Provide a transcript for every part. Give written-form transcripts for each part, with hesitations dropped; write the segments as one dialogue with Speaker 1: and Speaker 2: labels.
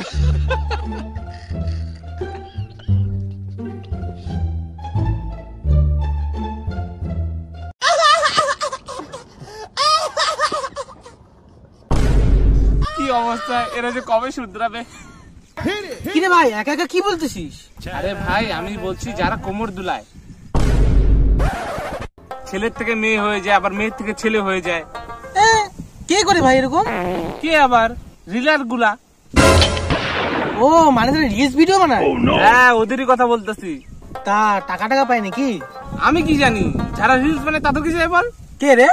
Speaker 1: কি অবস্থা, এরা যে কবে শুধরাবে?
Speaker 2: কিরে ভাই একা একা কি বলতেছিস?
Speaker 1: আরে ভাই আমি বলছি যারা কোমর দুলায়, ছেলের থেকে মেয়ে হয়ে যায়, আবার মেয়ের থেকে ছেলে হয়ে যায়।
Speaker 2: কে করে ভাই এরকম?
Speaker 1: কে আবার? রিলার গুলা।
Speaker 2: ও মানে রিলস ভিডিও বানায়?
Speaker 1: হ্যাঁ ওদেরই কথা বলতেছি।
Speaker 2: তা টাকা টাকা পায় নাকি?
Speaker 1: আমি কি জানি, যারা রিলস বানায় তাদের কি যায় বল।
Speaker 2: কে রে?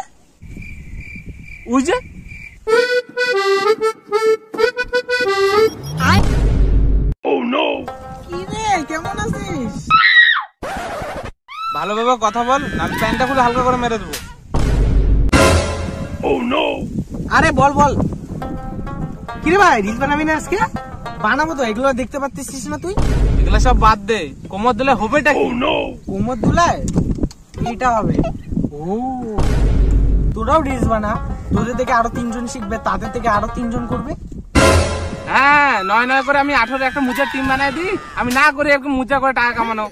Speaker 1: ওই যে
Speaker 2: কি রে কেমন আছিস?
Speaker 1: ভালোভাবে কথা বল, আমি প্যান্টটা খুলে হালকা করে মেরে দেবো।
Speaker 2: আরে বল বল। কিরে ভাই রিলস বানাবি না আজকে? বানাবো তো, এগুলো দেখতে পাচ্ছিস না তুই?
Speaker 1: এগুলা সব বাদ দে, কোমর দিলে হবেটা কি?
Speaker 2: কোমর দুলায় এটা হবে। ও তোরাও রিলস বানা, তোদের থেকে আরো 3 জন শিখবে, তাদের থেকে আরো 3 জন করবে।
Speaker 1: হ্যাঁ 9 করে আমি 18 একটা মুজার টিম বানাই দিই, আমি না করে এরকম মুজা করে টাকা কামানো।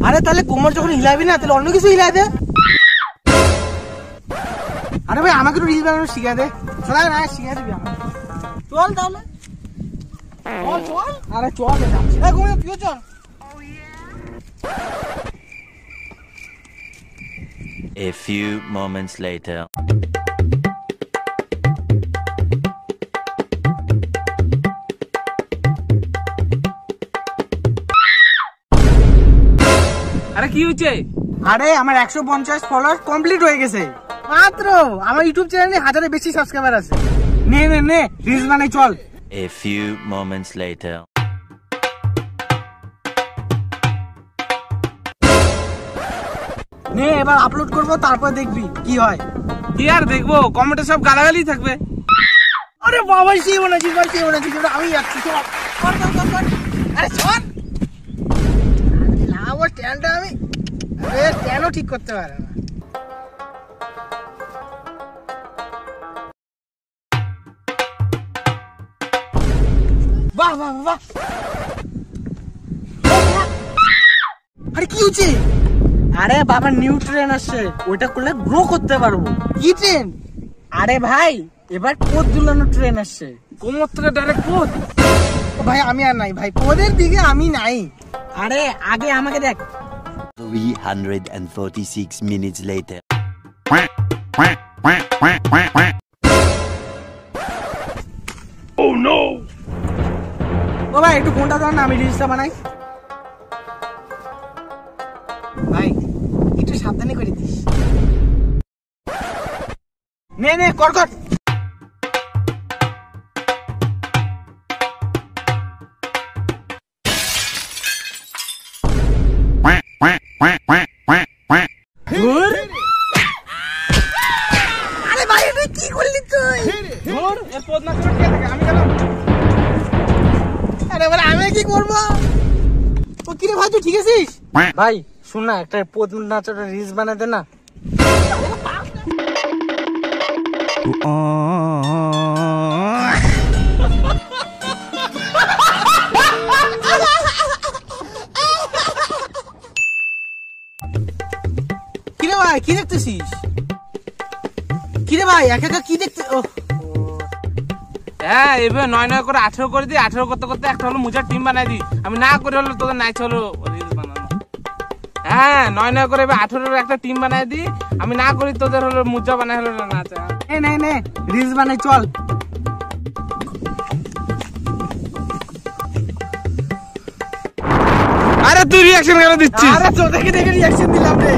Speaker 2: আরে তাহলে কোমর যখন হিলাবি না তাহলে অন্য কিছু হিলাই দে। আরে ভাই আমাকে তো রিলস বানানো শিখা দে। শোনা না শিখা দিবি আমাকে। চল তাহলে চল চল। আরে চল যাচ্ছি। এই ঘুরে পিও চল।
Speaker 3: A few moments later.
Speaker 1: আরে কি হচ্ছে?
Speaker 2: আরে আমার 150 ফলোয়ার কমপ্লিট হয়ে গেছে মাত্র। আমার ইউটিউব চ্যানেলে 1000-এর বেশি সাবস্ক্রাইবার আছে। নে নে নে রিলস বানাই চল।
Speaker 3: A few moments later.
Speaker 2: নে এবার আপলোড করব, তারপর দেখবি কি হয়।
Speaker 1: কি আর দেখবো, কমেন্টে সব গালাগালি থাকবে।
Speaker 2: আরে বাবা সেই বানাচ্ছিস ভাই, সেই বানাচ্ছিস, আমি যাচ্ছি চল। কর কর কর কর। আরে চল না, ও স্ট্যান্ডটা আমি আরে স্ট্যান্ডও ঠিক করতে পারে না। বাহ বাহ বাহ। আরে কি হচ্ছে? আরে বাবা নিউ ট্রেন আসছে, ওইটা করলে গ্রো করতে পারবো। কি ট্রেন? আরে ভাই এবার পোদ ঝুলানো ট্রেন আসছে।
Speaker 1: কোমর থেকে ডাইরেক্ট পোদ?
Speaker 2: ভাই আমি আর নাই ভাই, পোদের দিকে আমি নাই। আরে আগে আমাকে দেখ।
Speaker 3: 346 minutes later.
Speaker 1: Oh no!
Speaker 2: ও ভাই একটু ফোনটা দাও না, আমি রিলসটা বানাই। ভাই একটু সাবধানে করে দিস। নে নে কর কর। আরে ভাই এটা কি করলি তুই?
Speaker 1: ধর এর পোদ না করে কে থাকে, আমি গেলাম।
Speaker 2: আরে ভাই আমি কি করব? ও কি রে ভাই তুই ঠিক আছিস? ভাই শুন না, একটা পোদ নাচটা রিলস বানাই দে না। কিরে ভাই কি দেখতেছিস? কিরে ভাই একা একা কি দেখতে?
Speaker 1: হ্যাঁ এবার 9 করে 18 করে দিই, 18 করতে করতে একটা হলো মুজার টিম বানাই দিই, আমি না করে হলো তোদের নাইচ হলো রিলস বানানো। হ্যাঁ 9 করে এবার 18 একটা টিম বানাই দিই, আমি না করি তোদের হলো মুজা বানাই হলো নাচ।
Speaker 2: এ নে নে রিলস বানাই চল।
Speaker 1: আরে তুই রিঅ্যাকশন কেন দিচ্ছিস?
Speaker 2: আরে তোদেরকে দেখে রিঅ্যাকশন দিলাম রে।